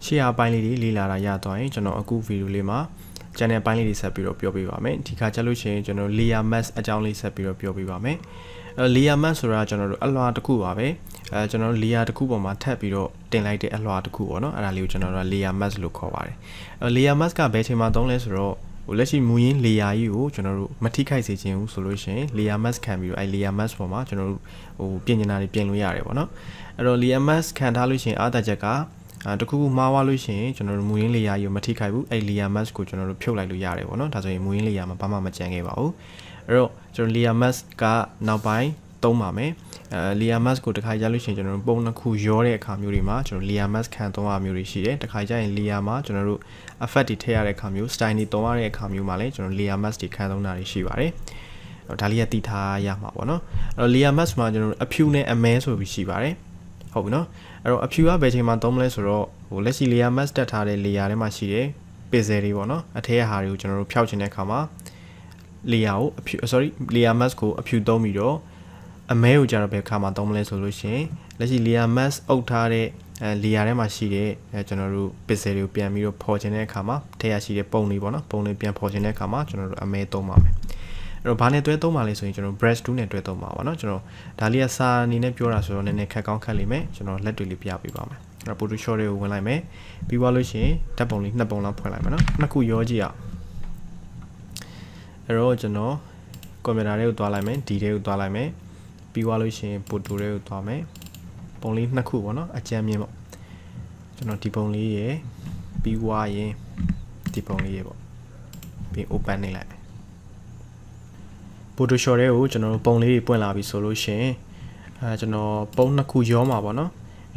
share ပိုင်းလေးတွေလေးလာတာရသွားရင်ကျွန်တော်အခု video လေးမှာ channel ပိုင်းလေးတွေဆက်ပြီးတော့ပြောပြပါမယ်ဒီခါကျလို့ရှိရင်ကျွန်တော် layer mask အကြောင်းလေးဆက်ပြီးတော့ပြောပြပါမယ်layer mask ဆိုတာကျွန်တော်တို့အလွှာတစ်ခုပါပဲကျွန်တော်တို့ layer တစ်ခုပေါ်မှာထပ်ပြီးတော့တင်လိုက်တဲ့အလွှာတစ်ခုပေါ့နော်အဲ့ဒါလေးကိုကျွန်တော်တို့ layer mask လို့ခေါ်ပါတယ်layer mask ကဘယ်ချိန်မှာသုံးလဲဆိုတော့လက်ရှိမူရင်း layer ကြီးကိုကျွန်တော်တို့မထိခိုက်စေချင်ဘူးဆိုလို့ရှိရင် layer mask ခံပြီးတော့အဲ့ layer mask ပေါ်မှာကျွန်တော်တို့ပြင်ကျင်တာတွေပြင်လို့ရတယ်ပေါ့နော်အဲ့တော့ layer mask ခံထားလို့ရှိရင်အားသာချက်ကတခုခုမှားသွားလို့ရှိရင်ကျွန်တော်တို့မူရင်း layer ကြီးကိုမထိခိုက်ဘူးအဲ့ layer mask ကိုကျွန်တော်တို့ဖြုတ်လိုက်လို့ရတယ်ပေါ့နော်ဒါဆိုရင်မူရင်း layer မှာဘာမှမကျန်ခဲ့ပါဘူးအဲ့တော့ကျွန်တော် layer mask ကနောက်ပိုင်းသုံးပါမယ်layer mask ကိုတစ်ခါကြာလို့ရှိရင်ကျွန်တော်တို့ပုံနှစ်ခုရောတဲ့အခါမျိုးတွေမှာကျွန်တော် layer mask ခံသုံးရမျိုးတွေရှိတယ်တစ်ခါကြာရင် layer မှာကျွန်တော်တို့ effect တွေထည့်ရတဲ့အခါမျိုး style တွေသုံးရတဲ့အခါမျိုးမှာလည်းကျွန်တော် layer mask တွေခံသုံးတာတွေရှိပါတယ်ဒါလေးကတည်ထားရမှာပေါ့နော်အဲ့တော့ layer mask မှာကျွန်တော်တို့အဖြူနဲ့အမဲဆိုပြီးရှိပါတယ်ဟုတ်ပြီနော်အဲ့တော့အဖြူကဘယ်ချိန်မှာသုံးမလဲဆိုတော့လက်ရှိ layer mask တက်ထားတဲ့ layer ထဲမှာရှိတဲ့ pixel တွေပေါ့နော်အထက်ကဟာတွေကိုကျွန်တော်တို့ဖျောက်ချင်တဲ့အခါမှာ layer ကိုအဖြူ layer mask ကိုအဖြူသုံးပြီးတော့အမဲကိုကြတော့ဘယ်ခါမှာသုံးမလဲဆိုလို့ရှိရင်လက်ရှိ layer mask အုပ်ထားတဲ့ layer ထဲမှာရှိတဲ့ကျွန်တော်တို့ pixel တွေကိုပြန်ပြီးတော့ဖော်ချင်တဲ့အခါမှာထည့်ရရှိတဲ့ပုံတွေပေါ့နော်ပုံတွေပြန်ဖော်ချင်တဲ့အခါမှာကျွန်တော်တို့အမဲသုံးပါမယ်အဲ့တော့ဘာနဲ့တွဲသုံးပါလဲဆိုရင်ကျွန်တော် brush tool နဲ့တွဲသုံးပါပါเนาะကျွန်တော်ဒါလေးကစာအနေနဲ့ပြောတာဆိုတော့နည်းနည်းခက်ကောင်းခက်လိမ့်မယ်ကျွန်တော်လက်တွေလေးပြပေးပါမယ်အဲ့တော့ Photoshop တွေကိုဝင်လိုက်မယ်ပြီးသွားလို့ရှိရင်ဓာတ်ပုံလေးနှစ်ပုံလောက်ဖွင့်လိုက်မယ်เนาะနှစ်ခုရောကြည့်အောင်အဲ့တော့ကျွန်တော်ကွန်ပျူတာတွေကိုတွားလိုက်မယ်ဒီတွေကိုတွားလိုက်မယ်ပြီးသွားလို့ရှိရင် photo တွေကိုတွားမယ်ပုံလေးနှစ်ခုပေါ့เนาะအကြမ်းမြင်ပေါ့ကျွန်တော်ဒီပုံလေးရယ်ပြီးသွားရင်ဒီပုံလေးရယ်ပေါ့ပြီး open နေလိုက်Photoshop တွေကိုကျွန်တော်ပုံလေးတွေပွင့်လာပြီဆိုလို့ရှိရင်ကျွန်တော်ပုံနှစ်ခုရောမှာပေါ့နော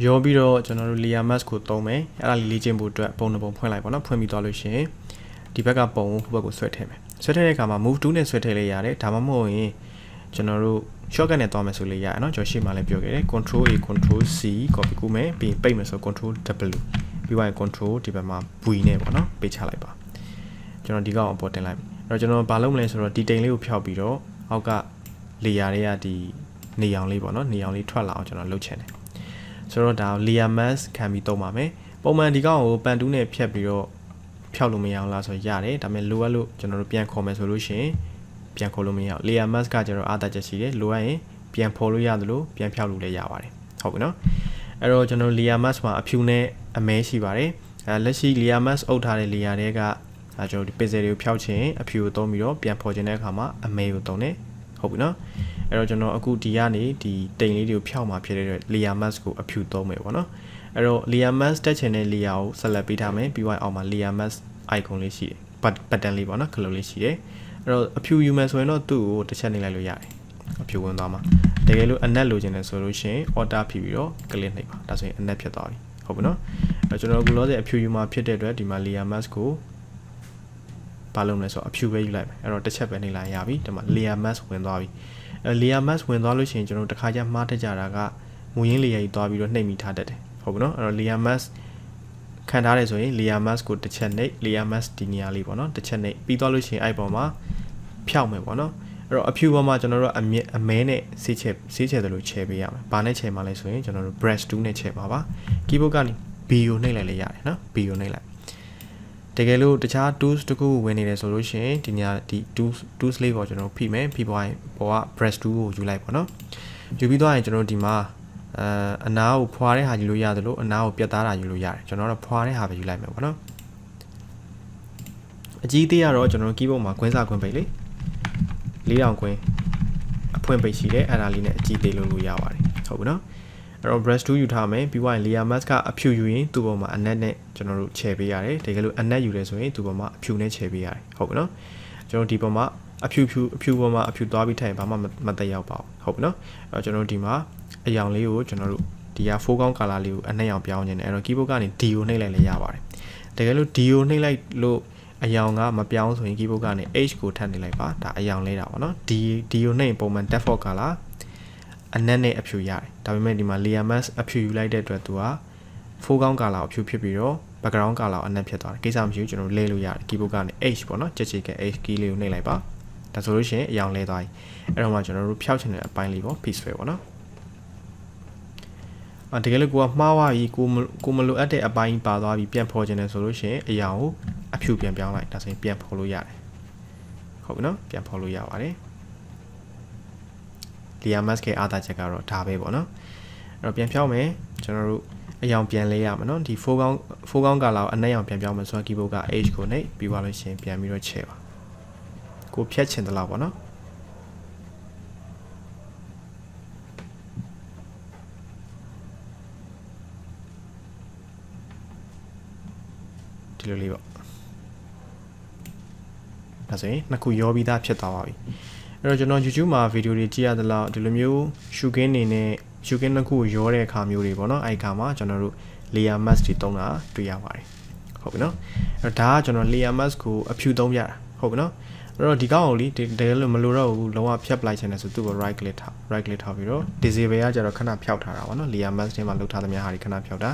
်ရောပြီးတော့ကျွန်တော်တို့ layer mask ကိုသုံးမယ်အဲ့ဒါလေးလေ့ကျင့်ဖို့အတွက်ပုံတစ်ပုံဖွင့်လိုက်ပေါ့နော်ဖွင့်ပြီးသွားလို့ရှိရင်ဒီဘက်ကပုံကိုဟိုဘက်ကိုဆွဲထည့်မယ်ဆွဲထည့်တဲ့အခါမှာ move tool နဲ့ဆွဲထည့်လိုက်ရတယ်ဒါမှမဟုတ်ရင်ကျွန်တော်တို့ shortcut နဲ့သွားမယ်ဆိုလို့ရတယ်နော်ကျွန်တော်ရှေ့မှာလည်းပြောခဲ့တယ် control A control C copy ကူးမယ်ပြီးပိတ်မယ်ဆို control W ပြီးသွားရင် control ဒီဘက်မှာ V နဲ့ပေါ့နော်ပေးချလိုက်ပါကျွန်တော်ဒီကောင်အပေါ်တင်လိုက်အဲ့တော့ကျွန်တော်ဘာလုပ်မလဲဆိုတော့ဒီတိမ်လေးကိုဖျောက်ပြီးတော့အောက်က layer တွေကဒီနေအောင်လေးပေါ့နော်နေအောင်လေးထွက်လာအောင်ကျွန်တော်လုပ်ချင်တယ်ဆိုတော့ဒါ layer mask ခံပြီးသုံးပါမယ်ပုံမှန်ဒီကောင်ကိုပန်တူးနဲ့ဖြတ်ပြီးတော့ဖျောက်လို့မရအောင်လားဆိုရတယ်ဒါပေမဲ့လိုအပ်လို့ကျွန်တော်တို့ပြန်ခေါ်မယ်ဆိုလို့ရှိရင်ပြန်ခေါ်လို့မရအောင် layer mask ကကျတော့အားသာချက်ရှိတယ်လိုအပ်ရင်ပြန်ဖော်လို့ရတယ်လို့ပြန်ဖျောက်လို့လည်းရပါတယ်ဟုတ်ပြီနော်အဲ့တော့ကျွန်တော် layer mask မှာအဖြူနဲ့အမဲရှိပါတယ်လက်ရှိ layer mask အုပ်ထားတဲ့ layer တွေကကျွန်တော်ဒီ pixel တွေကိုဖျောက်ချင်အဖြူကိုသုံးပြီးတော့ပြန်ဖော်ချင်တဲ့အခါမှာအမဲကိုသုံးတယ်ဟုတ်ပြီနော်အဲ့တော့ကျွန်တော်အခုဒီကနေဒီတိမ်လေးတွေကိုဖျောက်မှာဖြစ်တဲ့ layer mask ကိုအဖြူသုံးမယ်ပေါ့နော်အဲ့တော့ layer mask တက်ချင်တဲ့ layer ကို select ပေးထားမယ်ပြီးတော့အောက်မှာ layer mask icon လေးရှိတယ် button လေးပေါ့နော်ခလုတ်လေးရှိတယ်အဲ့တော့အဖြူယူမယ်ဆိုရင်တော့သူ့ကိုတစ်ချက်နှိပ်လိုက်လို့ရတယ်အဖြူဝင်သွားမှာတကယ်လို့အနက်လိုချင်တယ်ဆိုလို့ရှိရင် order ဖြည့်ပြီးတော့ click နှိပ်ပါဒါဆိုရင်အနက်ဖြစ်သွားပြီဟုတ်ပြီနော်အဲ့ကျွန်တော်အခုလောဆယ်အဖြူယူမှာဖြစ်တဲ့အတွက်ဒီမှာ layer mask ကိုဘာလုပ်လဲဆိုတော့အဖြူပဲယူလိုက်မယ်အဲ့တော့တစ်ချက်ပဲနှိပ်လိုက်ရပြီဒီမှာ layer mask ဝင်သွားပြီlayer mask ဝင်သွားလို့ရှိရင်ကျွန်တော်တစ်ခါကျမှားတတ်ကြတာကမူရင်း layer ကြီးသွားပြီးတော့နှိပ်မိထားတတ်တယ်ဟုတ်ပြီနော်အဲ့တော့ layer mask ခံထားတယ်ဆိုရင် layer mask ကိုတစ်ချက်နှိပ် layer mask ဒီနေရာလေးပေါ့နော်တစ်ချက်နှိပ်ပြီးသွားလို့ရှိရင်အဲ့ပေါ်မှာဖြောက်မယ်ပေါ့နော်အဲ့တော့အဖြူပေါ်မှာကျွန်တော်တို့အမဲနဲ့ဆေးချဲတယ်လို့ချဲပေးရမယ်ဘာနဲ့ချဲမှာလဲဆိုရင်ကျွန်တော်တို့ brush tool နဲ့ချဲပါပါ keyboard ကနေ B ကိုနှိပ်လိုက်လေရတယ်နော် B ကိုနှိပ်လိုက်တကယ်လို့တခြား tools တခုဝင်နေတယ်ဆိုလို့ရှိရင်ဒီညာဒီ tools လေးကိုကျွန်တော်ဖိမယ်ဖိပွားရင်ပေါ်က brush tool ကိုယူလိုက်ပေါ့နော်ယူပြီးသွားရင်ကျွန်တော်ဒီမှာအနားကိုဖွာတဲ့ဟာယူလို့ရတယ်လို့အနားကိုပြတ်သားတာယူလို့ရတယ်ကျွန်တော်တို့ဖွာတဲ့ဟာပဲယူလိုက်မယ်ပေါ့နော်အကြီးသေးကတော့ကျွန်တော်တို့ keyboard မှာခွင်းစာခွင်းပိတ်လေ4000ခွင်းအဖွင့်ပိတ်ရှိတယ်အဲ့ဒါလေးနဲ့အကြီးသေးလို့ရပါတယ်ဟုတ်ပြီနော်အဲ့တော့ brush tool ယူထားမယ်ပြီးသွားရင် layer mask ကအဖြူယူရင်သူ့ပေါ်မှာအနက်နဲ့ကျွန်တော်တို့ခြယ်ပေးရတယ်တကယ်လို့အနက်ယူတယ်ဆိုရင်သူ့ပေါ်မှာအဖြူနဲ့ခြယ်ပေးရတယ်ဟုတ်ပြီနော်ကျွန်တော်ဒီပေါ်မှာအဖြူပေါ်မှာအဖြူသွားပြီးထိုင်ဘာမှမတက်ရောက်ပါဘူးဟုတ်ပြီနော်အဲ့တော့ကျွန်တော်ဒီမှာအယောင်လေးကိုကျွန်တော်တို့ဒီက foreground color လေးကိုအနှံ့အောင်ပြောင်းနေတယ်အဲ့တော့ keyboard ကနေ D ကိုနှိပ်လိုက်လည်းရပါတယ်တကယ်လို့ D ကိုနှိပ်လိုက်လို့အယောင်ကမပြောင်းဆိုရင် keyboard ကနေ H ကိုထပ်နေလိုက်ပါဒါအယောင်လေးတာပေါ့နော် D ကိုနှိပ်ပုံမှန် default color အနက်နဲ့အဖြူရတယ်ဒါပေမဲ့ဒီမှာ layer mask အဖြူယူလိုက်တဲ့အတွက်သူက foreground color အဖြူဖြစ်ပြီးတော့ background color အနက်ဖြစ်သွားတယ်ကိစ္စမရှိဘူးကျွန်တော်လဲလို့ရတယ် keyboard ကနေ H ပေါ့နော်ကြက်ချေက H key လေးကိုနှိပ်လိုက်ပါဒါဆိုလို့ရှိရင်အယောင်လဲသွားပြီအဲ့တော့မှကျွန်တော်တို့ဖျောက်ချင်တဲ့အပိုင်းလေးပေါ့ piece ပဲပေါ့နော် တကယ်လို့ကိုကမှားသွားပြီကိုမလိုအပ်တဲ့အပိုင်းပါသွားပြီပြန်ဖော်ခြင်းနဲ့ဆိုလို့ရှိရင်အရာကိုအဖြူပြန်ပြောင်းလိုက်ဒါဆိုရင်ပြန်ဖော်လို့ရတယ်ဟုတ်ပြီနော်ပြန်ဖော်လို့ရပါတယ် layer mask ရဲ့အားသာချက်ကတော့ဒါပဲပေါ့နော်အဲ့တော့ပြန်ဖြောင်းမယ်ကျွန်တော်တို့အရောင်ပြန်လဲရမှာနော်ဒီ foreground color ကိုအနက်ရောင်ပြန်ပြောင်းမယ်ဆိုတော့ keyboard က H ကိုနှိပ်ပြီးသွားလို့ရှိရင်ပြန်ပြီးတော့ချဲ့ပါကိုဖြတ်ချင်တယ်လို့ပေါ့နော်ဒီလိုလေးပေါ့ဒါဆိုရင်နှစ်ခုရောပြီးသားဖြစ်သွားပါပြီအဲ့တော့ကျွန်တော် YouTube မှာဗီဒီယိုတွေကြည့်ရသလောက်ဒီလိုမျိုး shooting နေနဲ့ shooting နှစ်ခုကိုရောတဲ့အခါမျိုးတွေပေါ့နော်အဲ့ဒီအခါမှာကျွန်တော်တို့ layer mask တွေသုံးတာတွေ့ရပါတယ်ဟုတ်ပြီနော်အဲ့တော့ဒါကကျွန်တော် layer mask ကိုအဖြူသုံးပြတာဟုတ်ပြီနော်အဲ့တော့ဒီကောင်ကိုလေတကယ်လို့မလိုတော့ဘူးလုံးဝဖြတ်ပလိုက်ချင်တယ်ဆိုသူ့ကို right click ထားပြီးတော့ disable ကကျတော့ခဏဖြောက်ထားတာပေါ့နော် layer mask ထဲမှာလုပ်ထားသမျှဟာဒီခဏဖြောက်တာ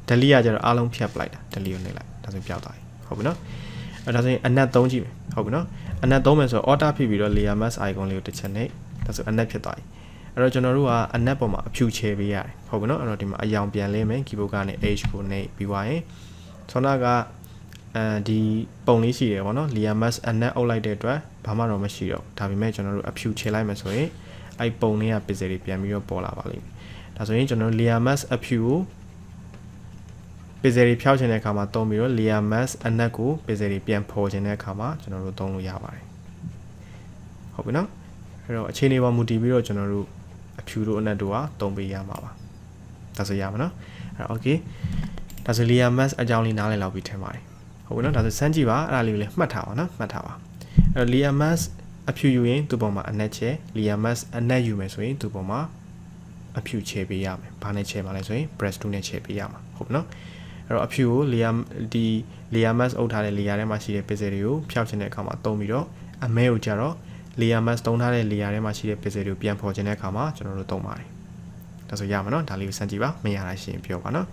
delete ကကျတော့အားလုံးဖြတ်ပလိုက်တာ delete ကိုနှိပ်လိုက်ဒါဆိုရင်ပျောက်သွားပြီဟုတ်ပြီနော်အဲ့ဒါဆိုရင်အနက်သုံးကြည့်မယ်ဟုတ်ပြီနော်အနက်သုံးမယ်ဆိုတော့ order ဖြစ်ပြီးတော့ layer mask icon လေးကိုတစ်ချက်နှိပ်ဒါဆိုအနက်ဖြစ်သွားပြီအဲ့တော့ကျွန်တော်တို့ကအနက်ပေါ်မှာအဖြူချဲပေးရတယ်ဟုတ်ပြီနော်အဲ့တော့ဒီမှာအရောင်ပြန်လဲမယ် keyboard ကနေ H ကိုနှိပ်ပြီးသွားရင်ဆောနာကဒီပုံလေးရှိတယ်ပေါ့နော် layer mask အနက်အုပ်လိုက်တဲ့အတွက်ဘာမှတော့မရှိတော့ဒါပေမဲ့ကျွန်တော်တို့အဖြူချဲလိုက်မယ်ဆိုရင်အဲ့ပုံလေးက pixel တွေပြန်ပြီးတော့ပေါ်လာပါလိမ့်မယ်ဒါဆိုရင်ကျွန်တော်တို့ layer mask အဖြူကို pixel တွေဖြောက်ချင်တဲ့အခါမှာသုံးပြီးတော့ layer mask အနက်ကို pixel တွေပြန်ဖော်ချင်တဲ့အခါမှာကျွန်တော်တို့သုံးလို့ရပါတယ်ဟုတ်ပြီနော်အဲ့တော့အခြေအနေပေါ်မူတည်ပြီးတော့ကျွန်တော်တို့အဖြူတို့အနက်တို့ကသုံးပေးရမှာပါဒါဆိုရမှာနော်အဲ့တော့ okay ဒါဆို layer mask အကြောင်းလေးနားလည်လောက်ပြီးထင်ပါတယ်ဟုတ်ပြီနော်ဒါဆိုစမ်းကြည့်ပါအဲ့ဒါလေးကိုလည်းမှတ်ထားပါနော်မှတ်ထားပါအဲ့တော့ layer mask အဖြူယူရင်သူ့ပေါ်မှာအနက်ချဲ layer mask အနက်ယူမယ်ဆိုရင်သူ့ပေါ်မှာအဖြူချဲပေးရမယ်ဘာနဲ့ချဲမှာလဲဆိုရင် brush tool နဲ့ချဲပေးရမှာဟုတ်ပြီနော်အဲ့တော့အဖြူကို layer mask အုပ်ထားတဲ့ layer ထဲမှာရှိတဲ့ pixel တွေကိုဖျောက်ချင်တဲ့အခါမှာသုံးပြီးတော့အမဲကိုကြတော့ layer mask သုံးထားတဲ့ layer ထဲမှာရှိတဲ့ pixel တွေကိုပြန်ဖော်ချင်တဲ့အခါမှာကျွန်တော်တို့သုံးပါတယ်ဒါဆိုရမှာနော်ဒါလေးကိုစမ်းကြည့်ပါမရတာရှရင်ပြောပါနော်